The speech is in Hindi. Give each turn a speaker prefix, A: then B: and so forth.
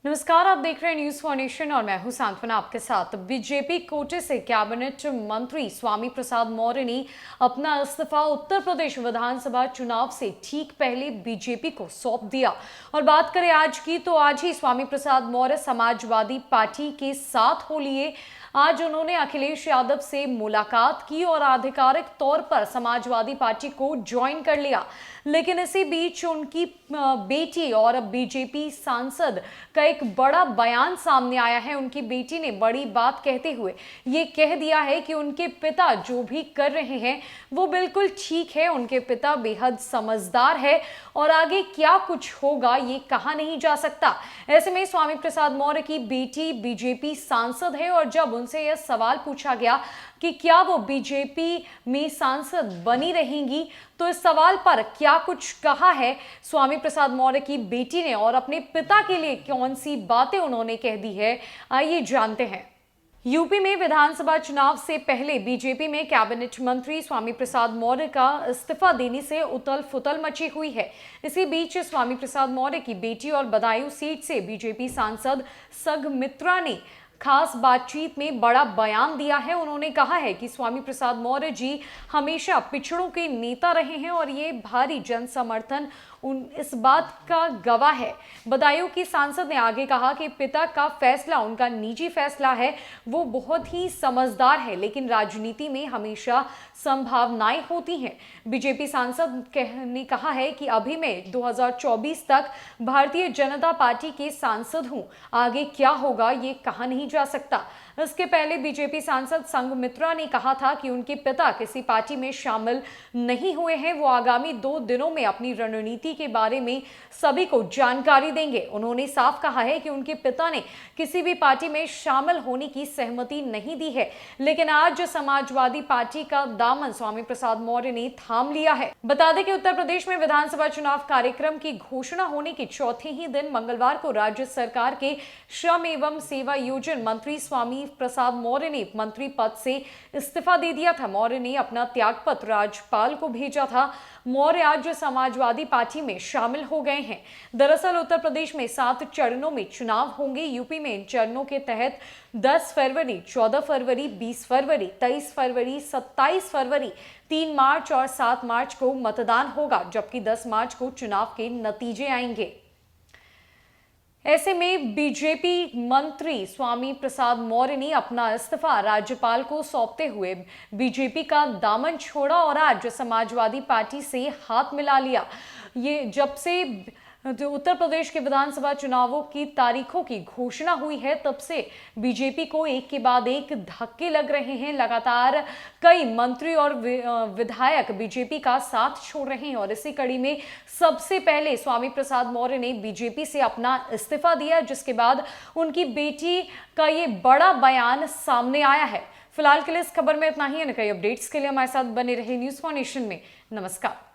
A: नमस्कार, आप देख रहे हैं न्यूज फॉर नेशन और मैं हूं सांत्वना आपके साथ। बीजेपी कोटे से कैबिनेट मंत्री स्वामी प्रसाद मौर्य ने अपना इस्तीफा उत्तर प्रदेश विधानसभा चुनाव से ठीक पहले बीजेपी को सौंप दिया। और बात करें आज की, तो आज ही स्वामी प्रसाद मौर्य समाजवादी पार्टी के साथ हो लिए। आज उन्होंने अखिलेश यादव से मुलाकात की और आधिकारिक तौर पर समाजवादी पार्टी को ज्वाइन कर लिया। लेकिन इसी बीच उनकी बेटी और बीजेपी सांसद का एक बड़ा बयान सामने आया है। उनकी बेटी ने बड़ी बात कहते हुए ये कह दिया है कि उनके पिता जो भी कर रहे हैं वो बिल्कुल ठीक है, उनके पिता बेहद समझदार है और आगे क्या कुछ होगा ये कहा नहीं जा सकता। ऐसे में स्वामी प्रसाद मौर्य की बेटी बीजेपी सांसद है और जब उनसे यह सवाल पूछा गया कि क्या वो बीजेपी में सांसद बनी रहेंगी, तो इस सवाल पर क्या कुछ कहा है स्वामी प्रसाद मौर्य की बेटी ने और अपने पिता के लिए कौन सी बातें उन्होंने कह दी है, आइए जानते हैं। यूपी में विधानसभा चुनाव से पहले बीजेपी में कैबिनेट मंत्री स्वामी प्रसाद मौर्य का इस्तीफा देने से उथल फुथल मची हुई है। इसी बीच स्वामी प्रसाद मौर्य की बेटी और बदायूं सीट से बीजेपी सांसद संघमित्रा ने खास बातचीत में बड़ा बयान दिया है। उन्होंने कहा है कि स्वामी प्रसाद मौर्य जी हमेशा पिछड़ों के नेता रहे हैं और ये भारी जन समर्थन इस बात का गवाह है। बदायूं की सांसद ने आगे कहा कि पिता का फैसला उनका निजी फैसला है, वो बहुत ही समझदार है, लेकिन राजनीति में हमेशा संभावनाएं होती हैं। बीजेपी सांसद ने कहा है कि अभी मैं 2024 तक भारतीय जनता पार्टी के सांसद हूं, आगे क्या होगा ये कहा नहीं जा सकता। इसके पहले बीजेपी सांसद संघमित्रा ने कहा था कि उनके पिता किसी पार्टी में शामिल नहीं हुए हैं, वो आगामी 2 दिनों में अपनी रणनीति के बारे में सभी को जानकारी देंगे। उन्होंने साफ कहा है कि उनके पिता ने किसी भी पार्टी में शामिल होने की सहमति नहीं दी है, लेकिन आज समाजवादी पार्टी का दामन स्वामी प्रसाद मौर्य ने थाम लिया है। बता दें कि उत्तर प्रदेश में विधानसभा चुनाव कार्यक्रम की घोषणा होने के चौथे ही दिन मंगलवार को राज्य सरकार के श्रम एवं सेवा योजन मंत्री स्वामी प्रसाद मौर्य ने मंत्री पद से इस्तीफा दे दिया था। मौर्य ने अपना त्यागपत्र राज्यपाल को भेजा था। मौर्य आज समाजवादी पार्टी में शामिल हो गए हैं। दरअसल उत्तर प्रदेश में 7 चरणों में चुनाव होंगे। यूपी में इन चरणों के तहत 10 फरवरी, 14 फरवरी, 20 फरवरी, 23 फरवरी, 27 फरवरी, 3 मार्च और 7 मार्च को मतदान होगा, जबकि 10 मार्च को चुनाव के नतीजे आएंगे। ऐसे में बीजेपी मंत्री स्वामी प्रसाद मौर्य ने अपना इस्तीफा राज्यपाल को सौंपते हुए बीजेपी का दामन छोड़ा और आज समाजवादी पार्टी से हाथ मिला लिया। ये जब से उत्तर प्रदेश के विधानसभा चुनावों की तारीखों की घोषणा हुई है, तब से बीजेपी को एक के बाद एक धक्के लग रहे हैं। लगातार कई मंत्री और विधायक बीजेपी का साथ छोड़ रहे हैं और इसी कड़ी में सबसे पहले स्वामी प्रसाद मौर्य ने बीजेपी से अपना इस्तीफा दिया, जिसके बाद उनकी बेटी का ये बड़ा बयान सामने आया है। फिलहाल के लिए इस खबर में इतना ही। कई अपडेट्स के लिए हमारे साथ बने रहे न्यूज फॉर नेशन में। नमस्कार।